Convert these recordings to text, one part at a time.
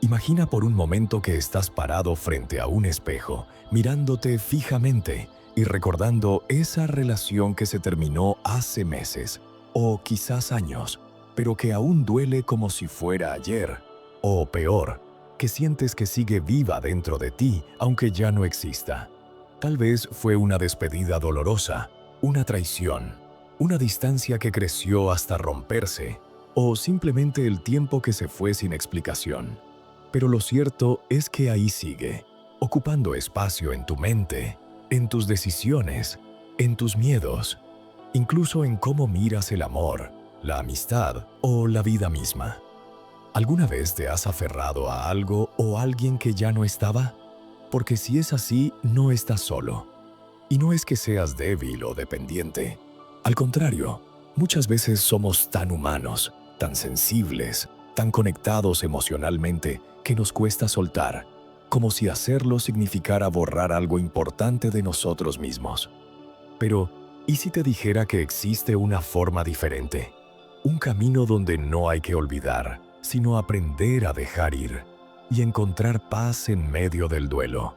Imagina por un momento que estás parado frente a un espejo, mirándote fijamente y recordando esa relación que se terminó hace meses, o quizás años, pero que aún duele como si fuera ayer, o peor, que sientes que sigue viva dentro de ti, aunque ya no exista. Tal vez fue una despedida dolorosa, una traición, una distancia que creció hasta romperse, o simplemente el tiempo que se fue sin explicación. Pero lo cierto es que ahí sigue, ocupando espacio en tu mente, en tus decisiones, en tus miedos, incluso en cómo miras el amor, la amistad o la vida misma. ¿Alguna vez te has aferrado a algo o a alguien que ya no estaba? Porque si es así, no estás solo. Y no es que seas débil o dependiente. Al contrario, muchas veces somos tan humanos, tan sensibles, tan conectados emocionalmente que nos cuesta soltar, como si hacerlo significara borrar algo importante de nosotros mismos. Pero, ¿y si te dijera que existe una forma diferente? Un camino donde no hay que olvidar, sino aprender a dejar ir y encontrar paz en medio del duelo.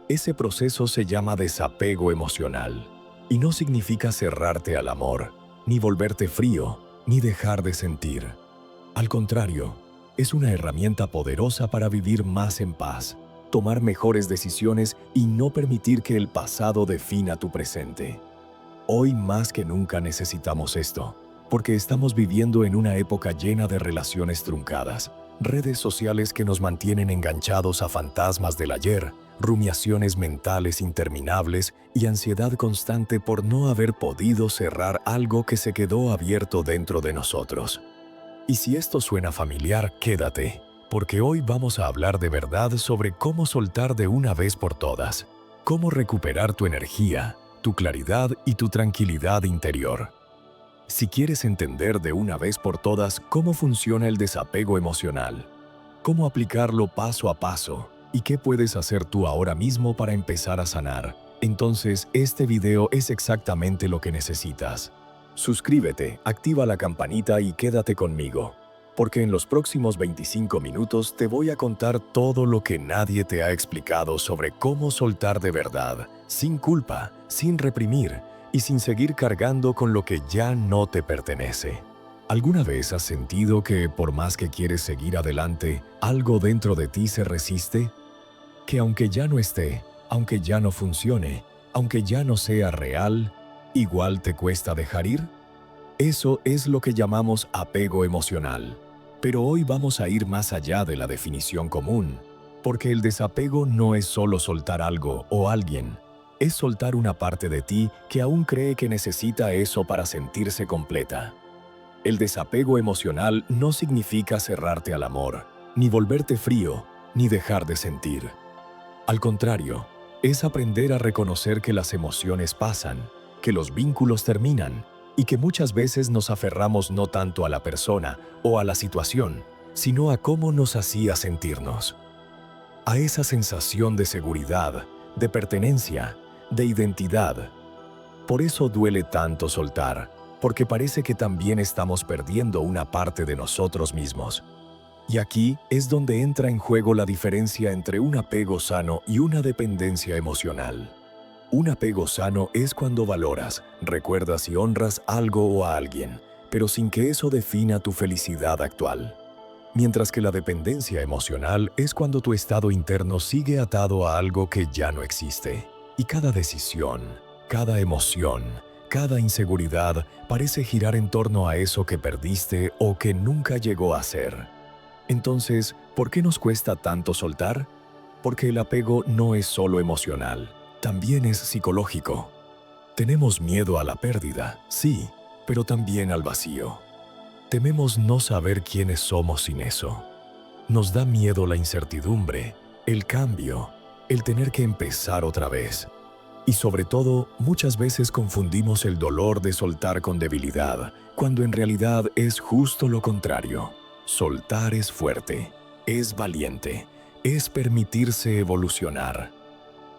Ese proceso se llama desapego emocional y no significa cerrarte al amor, ni volverte frío, ni dejar de sentir. Al contrario, es una herramienta poderosa para vivir más en paz, tomar mejores decisiones y no permitir que el pasado defina tu presente. Hoy más que nunca necesitamos esto, porque estamos viviendo en una época llena de relaciones truncadas, redes sociales que nos mantienen enganchados a fantasmas del ayer, rumiaciones mentales interminables y ansiedad constante por no haber podido cerrar algo que se quedó abierto dentro de nosotros. Y si esto suena familiar, quédate, porque hoy vamos a hablar de verdad sobre cómo soltar de una vez por todas, cómo recuperar tu energía, tu claridad y tu tranquilidad interior. Si quieres entender de una vez por todas cómo funciona el desapego emocional, cómo aplicarlo paso a paso y qué puedes hacer tú ahora mismo para empezar a sanar, entonces este video es exactamente lo que necesitas. Suscríbete, activa la campanita y quédate conmigo, porque en los próximos 25 minutos te voy a contar todo lo que nadie te ha explicado sobre cómo soltar de verdad, sin culpa, sin reprimir y sin seguir cargando con lo que ya no te pertenece. ¿Alguna vez has sentido que por más que quieres seguir adelante, algo dentro de ti se resiste? Que aunque ya no esté, aunque ya no funcione, aunque ya no sea real, ¿igual te cuesta dejar ir? Eso es lo que llamamos apego emocional. Pero hoy vamos a ir más allá de la definición común, porque el desapego no es solo soltar algo o alguien, es soltar una parte de ti que aún cree que necesita eso para sentirse completa. El desapego emocional no significa cerrarte al amor, ni volverte frío, ni dejar de sentir. Al contrario, es aprender a reconocer que las emociones pasan, que los vínculos terminan y que muchas veces nos aferramos no tanto a la persona o a la situación, sino a cómo nos hacía sentirnos. A esa sensación de seguridad, de pertenencia, de identidad. Por eso duele tanto soltar, porque parece que también estamos perdiendo una parte de nosotros mismos. Y aquí es donde entra en juego la diferencia entre un apego sano y una dependencia emocional. Un apego sano es cuando valoras, recuerdas y honras algo o a alguien, pero sin que eso defina tu felicidad actual. Mientras que la dependencia emocional es cuando tu estado interno sigue atado a algo que ya no existe. Y cada decisión, cada emoción, cada inseguridad parece girar en torno a eso que perdiste o que nunca llegó a ser. Entonces, ¿por qué nos cuesta tanto soltar? Porque el apego no es solo emocional, también es psicológico. Tenemos miedo a la pérdida, sí, pero también al vacío. Tememos no saber quiénes somos sin eso. Nos da miedo la incertidumbre, el cambio, el tener que empezar otra vez. Y sobre todo, muchas veces confundimos el dolor de soltar con debilidad, cuando en realidad es justo lo contrario. Soltar es fuerte, es valiente, es permitirse evolucionar.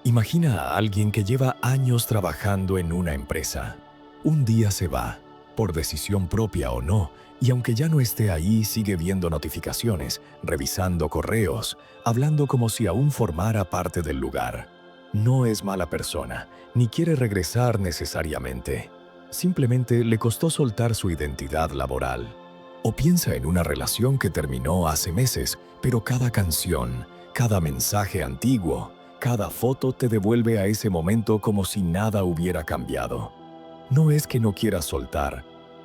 Imagina a alguien que lleva años trabajando en una empresa. Un día se va, por decisión propia o no, y aunque ya no esté ahí, sigue viendo notificaciones, revisando correos, hablando como si aún formara parte del lugar. No es mala persona, ni quiere regresar necesariamente. Simplemente le costó soltar su identidad laboral. O piensa en una relación que terminó hace meses, pero cada canción, cada mensaje antiguo, cada foto te devuelve a ese momento como si nada hubiera cambiado. No es que no quieras soltar,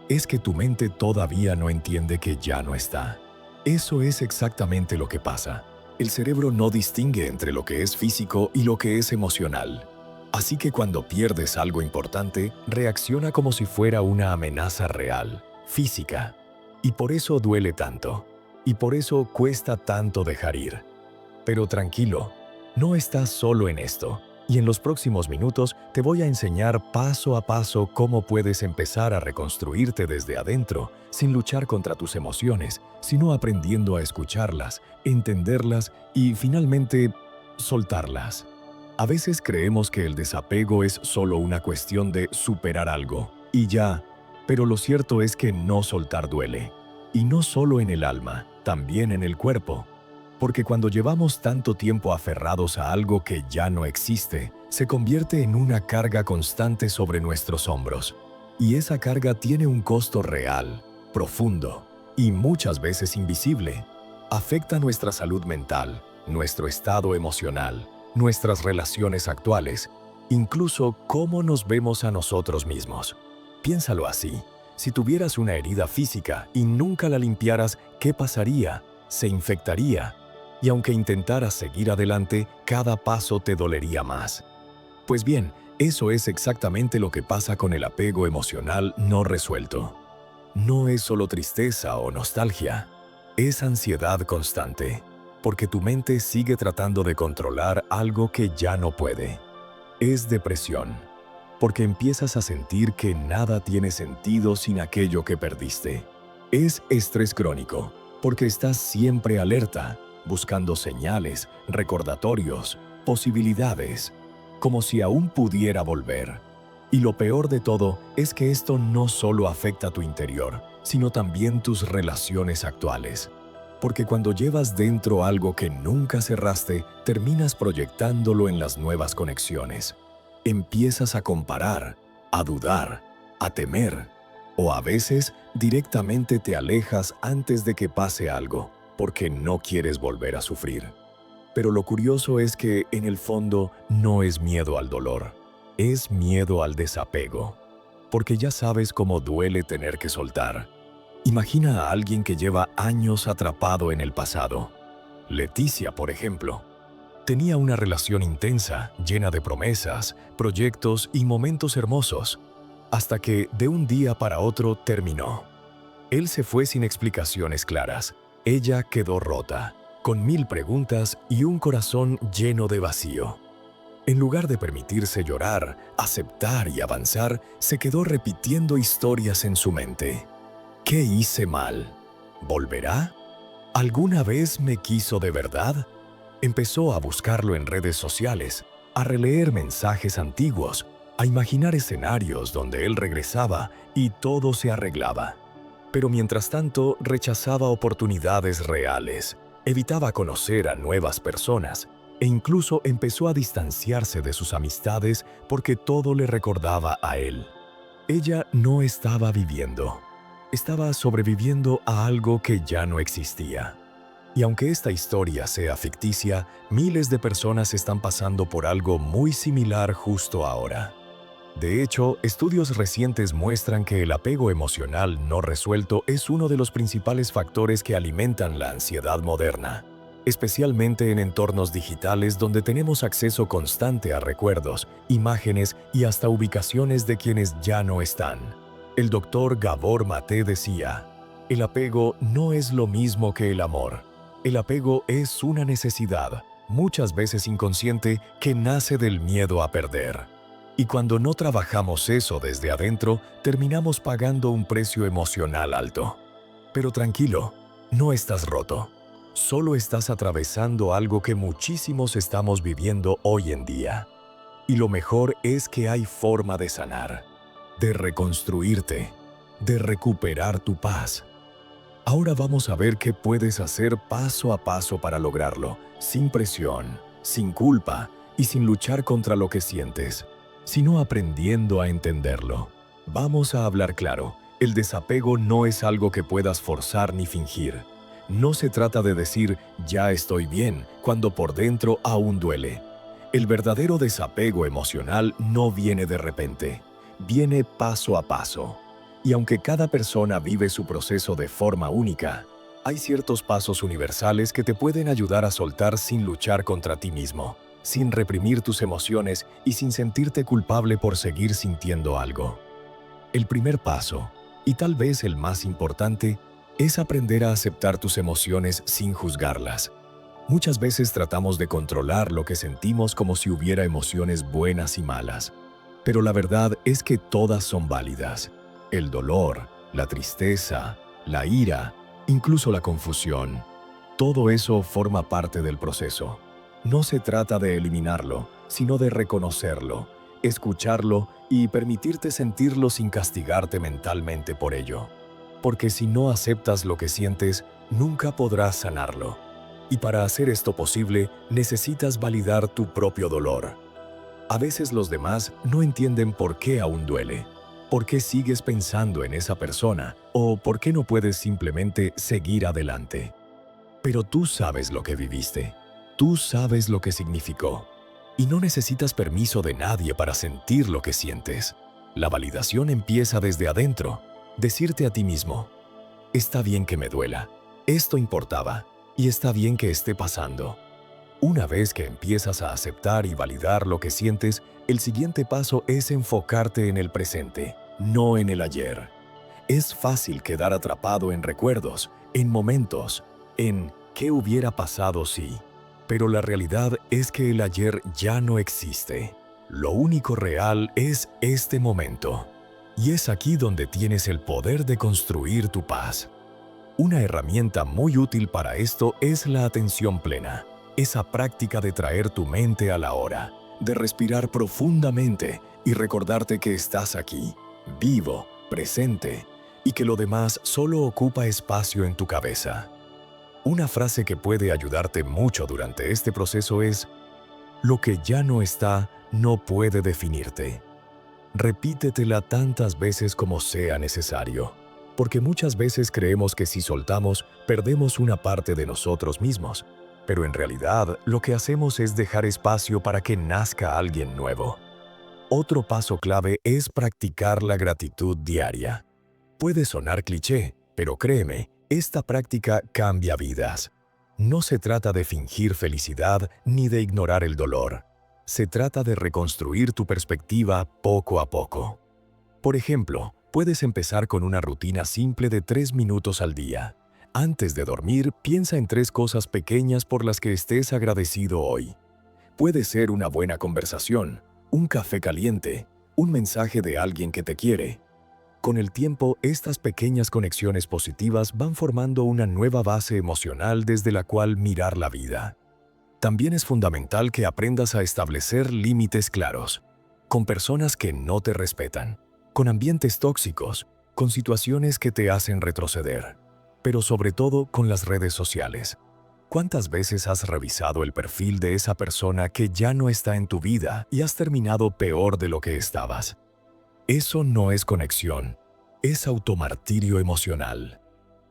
es que tu mente todavía no entiende que ya no está. Eso es exactamente lo que pasa. El cerebro no distingue entre lo que es físico y lo que es emocional. Así que cuando pierdes algo importante, reacciona como si fuera una amenaza real, física. Y por eso duele tanto. Y por eso cuesta tanto dejar ir. Pero tranquilo, no estás solo en esto. Y en los próximos minutos te voy a enseñar paso a paso cómo puedes empezar a reconstruirte desde adentro, sin luchar contra tus emociones, sino aprendiendo a escucharlas, entenderlas y finalmente soltarlas. A veces creemos que el desapego es solo una cuestión de superar algo, y ya, pero lo cierto es que no soltar duele. Y no solo en el alma, también en el cuerpo. Porque cuando llevamos tanto tiempo aferrados a algo que ya no existe, se convierte en una carga constante sobre nuestros hombros. Y esa carga tiene un costo real, profundo y muchas veces invisible. Afecta nuestra salud mental, nuestro estado emocional, nuestras relaciones actuales, incluso cómo nos vemos a nosotros mismos. Piénsalo así. Si tuvieras una herida física y nunca la limpiaras, ¿qué pasaría? Se infectaría. Y aunque intentaras seguir adelante, cada paso te dolería más. Pues bien, eso es exactamente lo que pasa con el apego emocional no resuelto. No es solo tristeza o nostalgia, es ansiedad constante, porque tu mente sigue tratando de controlar algo que ya no puede. Es depresión, porque empiezas a sentir que nada tiene sentido sin aquello que perdiste. Es estrés crónico, porque estás siempre alerta, buscando señales, recordatorios, posibilidades, como si aún pudiera volver. Y lo peor de todo es que esto no solo afecta a tu interior, sino también tus relaciones actuales. Porque cuando llevas dentro algo que nunca cerraste, terminas proyectándolo en las nuevas conexiones. Empiezas a comparar, a dudar, a temer, o a veces directamente te alejas antes de que pase algo, porque no quieres volver a sufrir. Pero lo curioso es que, en el fondo, no es miedo al dolor, es miedo al desapego, porque ya sabes cómo duele tener que soltar. Imagina a alguien que lleva años atrapado en el pasado. Leticia, por ejemplo. Tenía una relación intensa, llena de promesas, proyectos y momentos hermosos, hasta que, de un día para otro, terminó. Él se fue sin explicaciones claras. Ella quedó rota, con 1000 preguntas y un corazón lleno de vacío. En lugar de permitirse llorar, aceptar y avanzar, se quedó repitiendo historias en su mente. ¿Qué hice mal? ¿Volverá? ¿Alguna vez me quiso de verdad? Empezó a buscarlo en redes sociales, a releer mensajes antiguos, a imaginar escenarios donde él regresaba y todo se arreglaba. Pero mientras tanto, rechazaba oportunidades reales, evitaba conocer a nuevas personas e incluso empezó a distanciarse de sus amistades porque todo le recordaba a él. Ella no estaba viviendo, estaba sobreviviendo a algo que ya no existía. Y aunque esta historia sea ficticia, miles de personas están pasando por algo muy similar justo ahora. De hecho, estudios recientes muestran que el apego emocional no resuelto es uno de los principales factores que alimentan la ansiedad moderna, especialmente en entornos digitales donde tenemos acceso constante a recuerdos, imágenes y hasta ubicaciones de quienes ya no están. El doctor Gabor Maté decía, el apego no es lo mismo que el amor. El apego es una necesidad, muchas veces inconsciente, que nace del miedo a perder. Y cuando no trabajamos eso desde adentro, terminamos pagando un precio emocional alto. Pero tranquilo, no estás roto. Solo estás atravesando algo que muchísimos estamos viviendo hoy en día. Y lo mejor es que hay forma de sanar, de reconstruirte, de recuperar tu paz. Ahora vamos a ver qué puedes hacer paso a paso para lograrlo, sin presión, sin culpa y sin luchar contra lo que sientes, sino aprendiendo a entenderlo. Vamos a hablar claro, el desapego no es algo que puedas forzar ni fingir. No se trata de decir, ya estoy bien, cuando por dentro aún duele. El verdadero desapego emocional no viene de repente, viene paso a paso. Y aunque cada persona vive su proceso de forma única, hay ciertos pasos universales que te pueden ayudar a soltar sin luchar contra ti mismo, sin reprimir tus emociones y sin sentirte culpable por seguir sintiendo algo. El primer paso, y tal vez el más importante, es aprender a aceptar tus emociones sin juzgarlas. Muchas veces tratamos de controlar lo que sentimos como si hubiera emociones buenas y malas, pero la verdad es que todas son válidas. El dolor, la tristeza, la ira, incluso la confusión. Todo eso forma parte del proceso. No se trata de eliminarlo, sino de reconocerlo, escucharlo y permitirte sentirlo sin castigarte mentalmente por ello. Porque si no aceptas lo que sientes, nunca podrás sanarlo. Y para hacer esto posible, necesitas validar tu propio dolor. A veces los demás no entienden por qué aún duele. ¿Por qué sigues pensando en esa persona? ¿O por qué no puedes simplemente seguir adelante? Pero tú sabes lo que viviste. Tú sabes lo que significó. Y no necesitas permiso de nadie para sentir lo que sientes. La validación empieza desde adentro. Decirte a ti mismo, está bien que me duela. Esto importaba. Y está bien que esté pasando. Una vez que empiezas a aceptar y validar lo que sientes, el siguiente paso es enfocarte en el presente, no en el ayer. Es fácil quedar atrapado en recuerdos, en momentos, en ¿qué hubiera pasado si? Pero la realidad es que el ayer ya no existe. Lo único real es este momento. Y es aquí donde tienes el poder de construir tu paz. Una herramienta muy útil para esto es la atención plena. Esa práctica de traer tu mente a la hora, de respirar profundamente y recordarte que estás aquí, vivo, presente, y que lo demás solo ocupa espacio en tu cabeza. Una frase que puede ayudarte mucho durante este proceso es: lo que ya no está, no puede definirte. Repítetela tantas veces como sea necesario, porque muchas veces creemos que si soltamos, perdemos una parte de nosotros mismos. Pero en realidad, lo que hacemos es dejar espacio para que nazca alguien nuevo. Otro paso clave es practicar la gratitud diaria. Puede sonar cliché, pero créeme, esta práctica cambia vidas. No se trata de fingir felicidad ni de ignorar el dolor. Se trata de reconstruir tu perspectiva poco a poco. Por ejemplo, puedes empezar con una rutina simple de 3 minutos al día. Antes de dormir, piensa en 3 cosas pequeñas por las que estés agradecido hoy. Puede ser una buena conversación, un café caliente, un mensaje de alguien que te quiere. Con el tiempo, estas pequeñas conexiones positivas van formando una nueva base emocional desde la cual mirar la vida. También es fundamental que aprendas a establecer límites claros, con personas que no te respetan, con ambientes tóxicos, con situaciones que te hacen retroceder. Pero sobre todo con las redes sociales. ¿Cuántas veces has revisado el perfil de esa persona que ya no está en tu vida y has terminado peor de lo que estabas? Eso no es conexión, es automartirio emocional.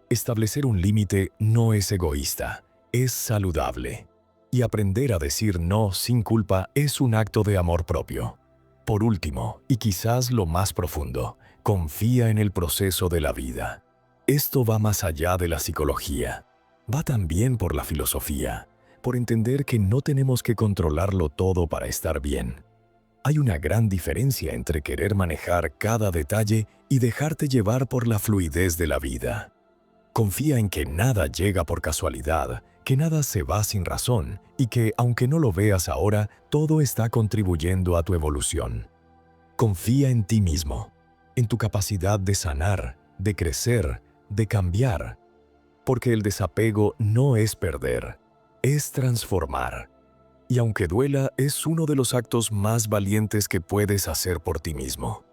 Establecer un límite no es egoísta, es saludable. Y aprender a decir no sin culpa es un acto de amor propio. Por último, y quizás lo más profundo, confía en el proceso de la vida. Esto va más allá de la psicología. Va también por la filosofía, por entender que no tenemos que controlarlo todo para estar bien. Hay una gran diferencia entre querer manejar cada detalle y dejarte llevar por la fluidez de la vida. Confía en que nada llega por casualidad, que nada se va sin razón y que, aunque no lo veas ahora, todo está contribuyendo a tu evolución. Confía en ti mismo, en tu capacidad de sanar, de crecer, de cambiar, porque el desapego no es perder, es transformar. Y aunque duela, es uno de los actos más valientes que puedes hacer por ti mismo.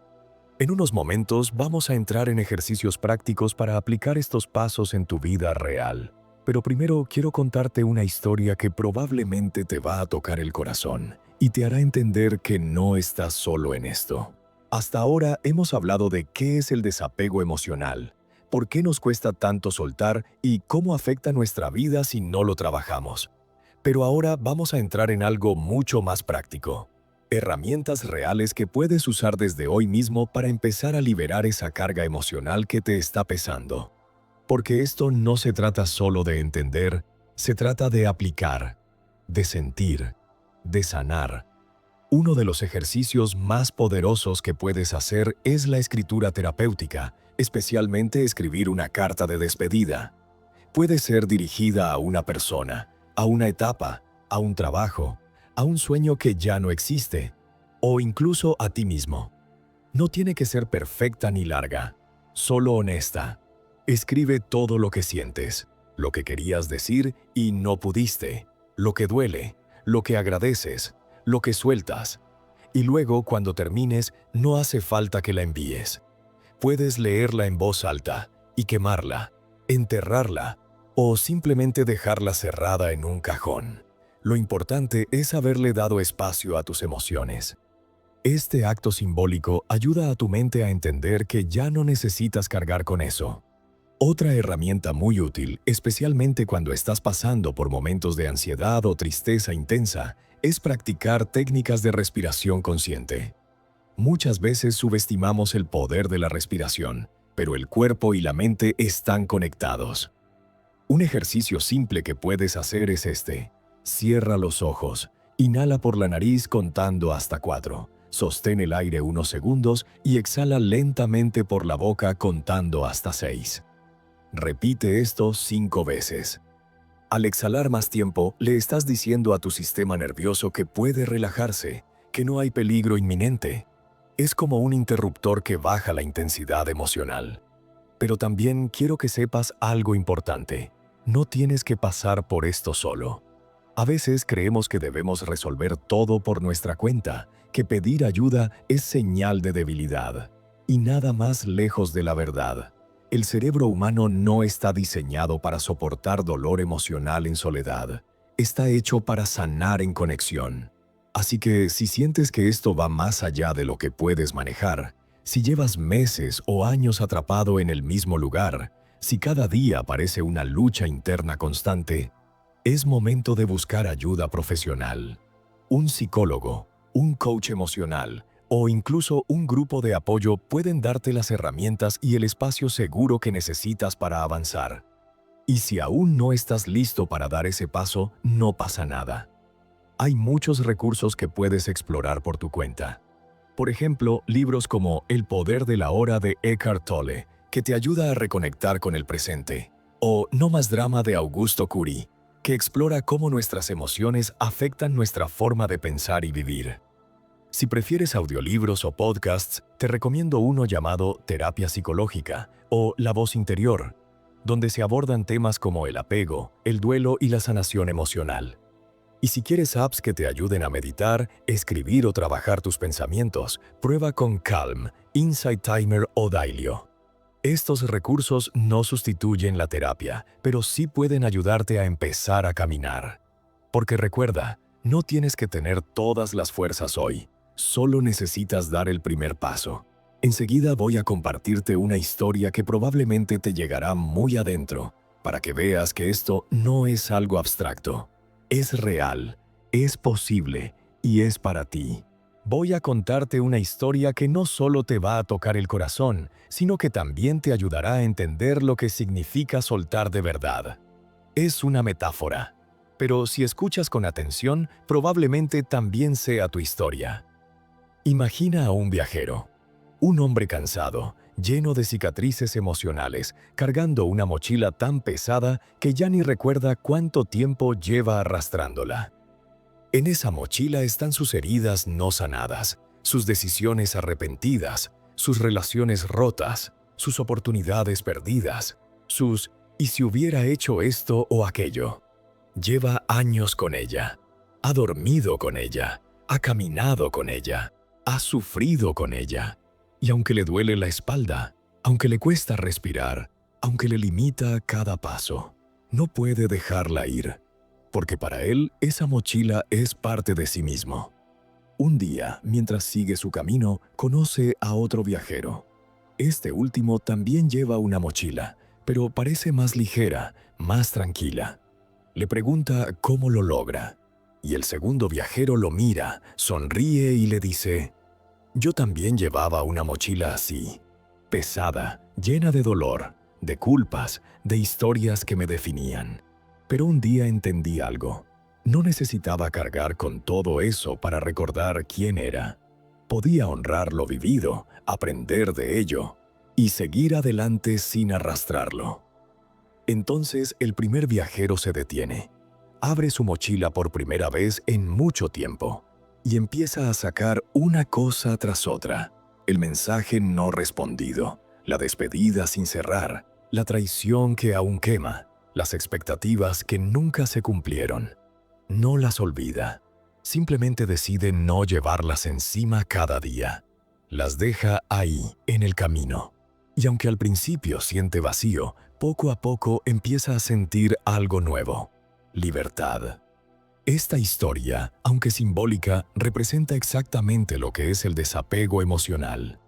En unos momentos vamos a entrar en ejercicios prácticos para aplicar estos pasos en tu vida real. Pero primero quiero contarte una historia que probablemente te va a tocar el corazón y te hará entender que no estás solo en esto. Hasta ahora hemos hablado de qué es el desapego emocional, por qué nos cuesta tanto soltar y cómo afecta nuestra vida si no lo trabajamos. Pero ahora vamos a entrar en algo mucho más práctico. Herramientas reales que puedes usar desde hoy mismo para empezar a liberar esa carga emocional que te está pesando. Porque esto no se trata solo de entender, se trata de aplicar, de sentir, de sanar. Uno de los ejercicios más poderosos que puedes hacer es la escritura terapéutica, especialmente escribir una carta de despedida. Puede ser dirigida a una persona, a una etapa, a un trabajo, a un sueño que ya no existe, o incluso a ti mismo. No tiene que ser perfecta ni larga, solo honesta. Escribe todo lo que sientes, lo que querías decir y no pudiste, lo que duele, lo que agradeces, lo que sueltas. Y luego, cuando termines, no hace falta que la envíes. Puedes leerla en voz alta y quemarla, enterrarla o simplemente dejarla cerrada en un cajón. Lo importante es haberle dado espacio a tus emociones. Este acto simbólico ayuda a tu mente a entender que ya no necesitas cargar con eso. Otra herramienta muy útil, especialmente cuando estás pasando por momentos de ansiedad o tristeza intensa, es practicar técnicas de respiración consciente. Muchas veces subestimamos el poder de la respiración, pero el cuerpo y la mente están conectados. Un ejercicio simple que puedes hacer es este. Cierra los ojos, inhala por la nariz contando hasta 4, sostén el aire unos segundos y exhala lentamente por la boca contando hasta 6. Repite esto 5 veces. Al exhalar más tiempo, le estás diciendo a tu sistema nervioso que puede relajarse, que no hay peligro inminente. Es como un interruptor que baja la intensidad emocional. Pero también quiero que sepas algo importante. No tienes que pasar por esto solo. A veces creemos que debemos resolver todo por nuestra cuenta, que pedir ayuda es señal de debilidad. Y nada más lejos de la verdad. El cerebro humano no está diseñado para soportar dolor emocional en soledad. Está hecho para sanar en conexión. Así que si sientes que esto va más allá de lo que puedes manejar, si llevas meses o años atrapado en el mismo lugar, si cada día parece una lucha interna constante, es momento de buscar ayuda profesional. Un psicólogo, un coach emocional, o incluso un grupo de apoyo pueden darte las herramientas y el espacio seguro que necesitas para avanzar. Y si aún no estás listo para dar ese paso, no pasa nada. Hay muchos recursos que puedes explorar por tu cuenta. Por ejemplo, libros como El poder de la hora de Eckhart Tolle, que te ayuda a reconectar con el presente, o No más drama de Augusto Curi, que explora cómo nuestras emociones afectan nuestra forma de pensar y vivir. Si prefieres audiolibros o podcasts, te recomiendo uno llamado Terapia Psicológica o La Voz Interior, donde se abordan temas como el apego, el duelo y la sanación emocional. Y si quieres apps que te ayuden a meditar, escribir o trabajar tus pensamientos, prueba con Calm, Insight Timer o Dailyo. Estos recursos no sustituyen la terapia, pero sí pueden ayudarte a empezar a caminar. Porque recuerda, no tienes que tener todas las fuerzas hoy. Solo necesitas dar el primer paso. Enseguida voy a compartirte una historia que probablemente te llegará muy adentro, para que veas que esto no es algo abstracto. Es real, es posible y es para ti. Voy a contarte una historia que no solo te va a tocar el corazón, sino que también te ayudará a entender lo que significa soltar de verdad. Es una metáfora, pero si escuchas con atención, probablemente también sea tu historia. Imagina a un viajero, un hombre cansado, lleno de cicatrices emocionales, cargando una mochila tan pesada que ya ni recuerda cuánto tiempo lleva arrastrándola. En esa mochila están sus heridas no sanadas, sus decisiones arrepentidas, sus relaciones rotas, sus oportunidades perdidas, sus «¿y si hubiera hecho esto o aquello?». Lleva años con ella, ha dormido con ella, ha caminado con ella, ha sufrido con ella. Y aunque le duele la espalda, aunque le cuesta respirar, aunque le limita cada paso, no puede dejarla ir, porque para él esa mochila es parte de sí mismo. Un día, mientras sigue su camino, conoce a otro viajero. Este último también lleva una mochila, pero parece más ligera, más tranquila. Le pregunta cómo lo logra, y el segundo viajero lo mira, sonríe y le dice: «Yo también llevaba una mochila así, pesada, llena de dolor, de culpas, de historias que me definían. Pero un día entendí algo. No necesitaba cargar con todo eso para recordar quién era. Podía honrar lo vivido, aprender de ello y seguir adelante sin arrastrarlo». Entonces el primer viajero se detiene, abre su mochila por primera vez en mucho tiempo y empieza a sacar una cosa tras otra: el mensaje no respondido, la despedida sin cerrar, la traición que aún quema, las expectativas que nunca se cumplieron. No las olvida, simplemente decide no llevarlas encima cada día. Las deja ahí, en el camino. Y aunque al principio siente vacío, poco a poco empieza a sentir algo nuevo: libertad. Esta historia, aunque simbólica, representa exactamente lo que es el desapego emocional.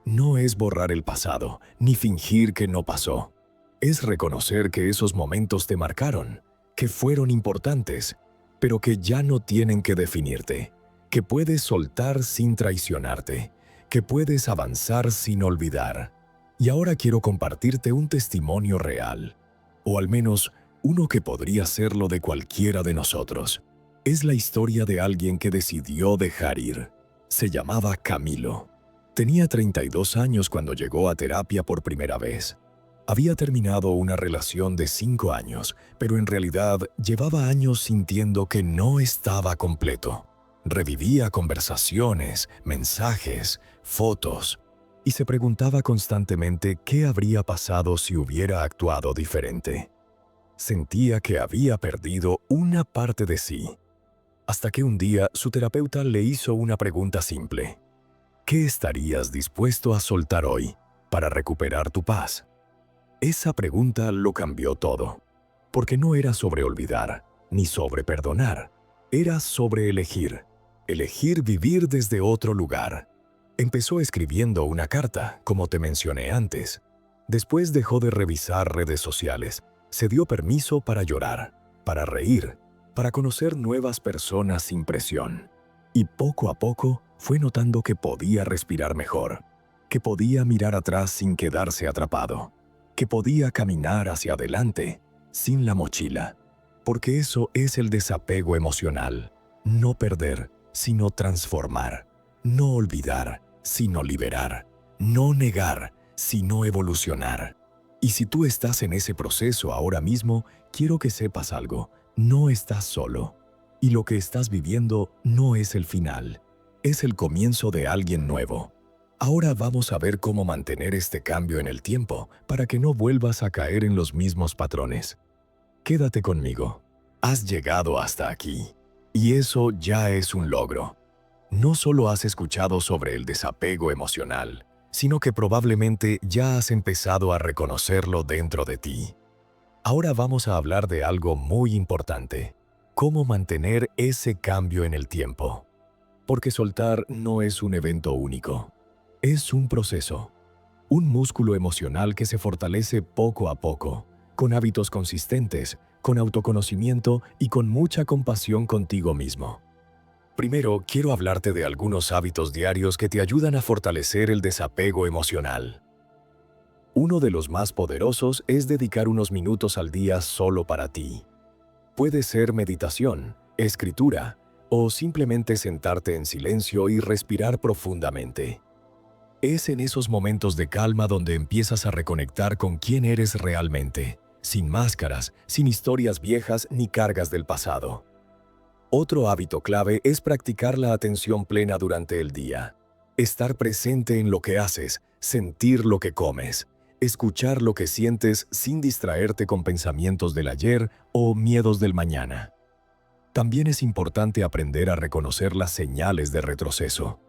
No es borrar el pasado, ni fingir que no pasó. Es reconocer que esos momentos te marcaron, que fueron importantes, pero que ya no tienen que definirte, que puedes soltar sin traicionarte, que puedes avanzar sin olvidar. Y ahora quiero compartirte un testimonio real, o al menos uno que podría serlo de cualquiera de nosotros. Es la historia de alguien que decidió dejar ir. Se llamaba Camilo. Tenía 32 años cuando llegó a terapia por primera vez. Había terminado una relación de 5 años, pero en realidad llevaba años sintiendo que no estaba completo. Revivía conversaciones, mensajes, fotos, y se preguntaba constantemente qué habría pasado si hubiera actuado diferente. Sentía que había perdido una parte de sí. Hasta que un día su terapeuta le hizo una pregunta simple: ¿qué estarías dispuesto a soltar hoy para recuperar tu paz? Esa pregunta lo cambió todo, porque no era sobre olvidar, ni sobre perdonar. Era sobre elegir vivir desde otro lugar. Empezó escribiendo una carta, como te mencioné antes. Después dejó de revisar redes sociales. Se dio permiso para llorar, para reír, para conocer nuevas personas sin presión. Y poco a poco fue notando que podía respirar mejor, que podía mirar atrás sin quedarse atrapado, que podía caminar hacia adelante sin la mochila. Porque eso es el desapego emocional. No perder, sino transformar. No olvidar, sino liberar. No negar, sino evolucionar. Y si tú estás en ese proceso ahora mismo, quiero que sepas algo: no estás solo. Y lo que estás viviendo no es el final, es el comienzo de alguien nuevo. Ahora vamos a ver cómo mantener este cambio en el tiempo para que no vuelvas a caer en los mismos patrones. Quédate conmigo. Has llegado hasta aquí, y eso ya es un logro. No solo has escuchado sobre el desapego emocional, sino que probablemente ya has empezado a reconocerlo dentro de ti. Ahora vamos a hablar de algo muy importante: cómo mantener ese cambio en el tiempo. Porque soltar no es un evento único, es un proceso, un músculo emocional que se fortalece poco a poco, con hábitos consistentes, con autoconocimiento y con mucha compasión contigo mismo. Primero, quiero hablarte de algunos hábitos diarios que te ayudan a fortalecer el desapego emocional. Uno de los más poderosos es dedicar unos minutos al día solo para ti. Puede ser meditación, escritura, o simplemente sentarte en silencio y respirar profundamente. Es en esos momentos de calma donde empiezas a reconectar con quién eres realmente, sin máscaras, sin historias viejas ni cargas del pasado. Otro hábito clave es practicar la atención plena durante el día. Estar presente en lo que haces, sentir lo que comes, escuchar lo que sientes sin distraerte con pensamientos del ayer o miedos del mañana. También es importante aprender a reconocer las señales de retroceso.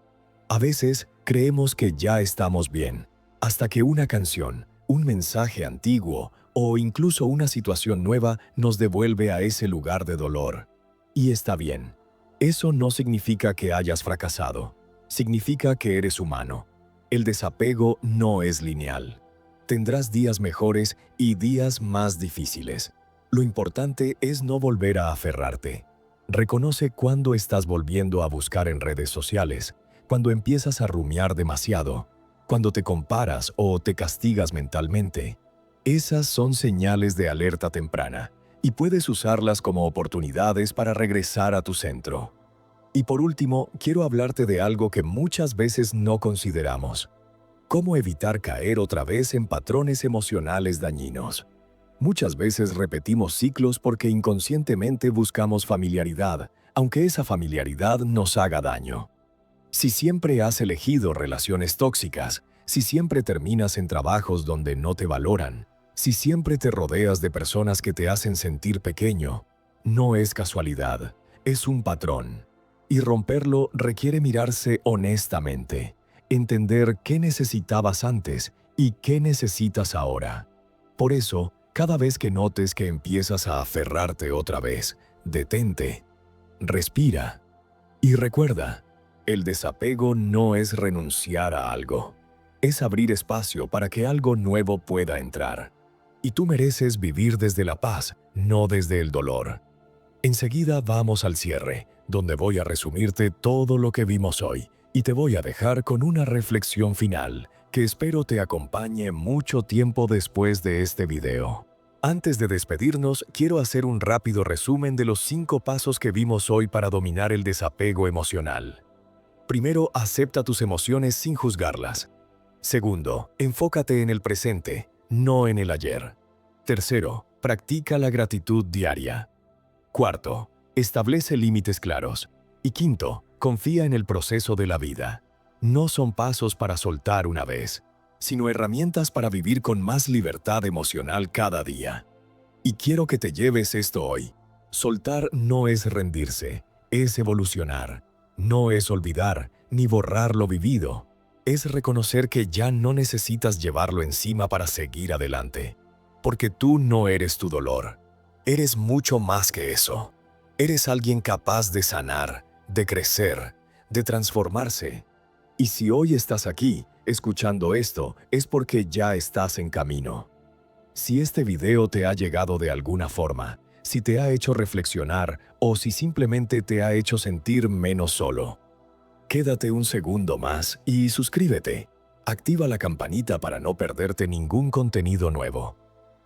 A veces creemos que ya estamos bien, hasta que una canción, un mensaje antiguo o incluso una situación nueva nos devuelve a ese lugar de dolor. Y está bien. Eso no significa que hayas fracasado. Significa que eres humano. El desapego no es lineal. Tendrás días mejores y días más difíciles. Lo importante es no volver a aferrarte. Reconoce cuándo estás volviendo a buscar en redes sociales, cuando empiezas a rumiar demasiado, cuando te comparas o te castigas mentalmente. Esas son señales de alerta temprana y puedes usarlas como oportunidades para regresar a tu centro. Y por último, quiero hablarte de algo que muchas veces no consideramos. ¿Cómo evitar caer otra vez en patrones emocionales dañinos? Muchas veces repetimos ciclos porque inconscientemente buscamos familiaridad, aunque esa familiaridad nos haga daño. Si siempre has elegido relaciones tóxicas, si siempre terminas en trabajos donde no te valoran, si siempre te rodeas de personas que te hacen sentir pequeño, no es casualidad, es un patrón. Y romperlo requiere mirarse honestamente, entender qué necesitabas antes y qué necesitas ahora. Por eso, cada vez que notes que empiezas a aferrarte otra vez, detente, respira y recuerda, el desapego no es renunciar a algo, es abrir espacio para que algo nuevo pueda entrar. Y tú mereces vivir desde la paz, no desde el dolor. Enseguida vamos al cierre, donde voy a resumirte todo lo que vimos hoy y te voy a dejar con una reflexión final que espero te acompañe mucho tiempo después de este video. Antes de despedirnos, quiero hacer un rápido resumen de los 5 pasos que vimos hoy para dominar el desapego emocional. Primero, acepta tus emociones sin juzgarlas. Segundo, enfócate en el presente, no en el ayer. Tercero, practica la gratitud diaria. Cuarto, establece límites claros. Y quinto, confía en el proceso de la vida. No son pasos para soltar una vez, sino herramientas para vivir con más libertad emocional cada día. Y quiero que te lleves esto hoy. Soltar no es rendirse, es evolucionar. No es olvidar ni borrar lo vivido. Es reconocer que ya no necesitas llevarlo encima para seguir adelante. Porque tú no eres tu dolor. Eres mucho más que eso. Eres alguien capaz de sanar, de crecer, de transformarse. Y si hoy estás aquí, escuchando esto, es porque ya estás en camino. Si este video te ha llegado de alguna forma, si te ha hecho reflexionar o si simplemente te ha hecho sentir menos solo, quédate un segundo más y suscríbete. Activa la campanita para no perderte ningún contenido nuevo.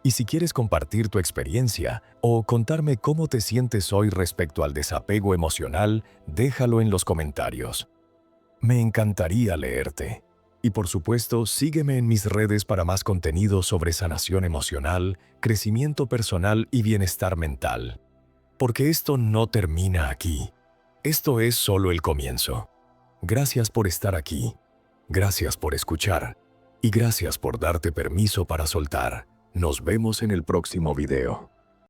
Y si quieres compartir tu experiencia o contarme cómo te sientes hoy respecto al desapego emocional, déjalo en los comentarios. Me encantaría leerte. Y por supuesto, sígueme en mis redes para más contenido sobre sanación emocional, crecimiento personal y bienestar mental. Porque esto no termina aquí. Esto es solo el comienzo. Gracias por estar aquí. Gracias por escuchar. Y gracias por darte permiso para soltar. Nos vemos en el próximo video.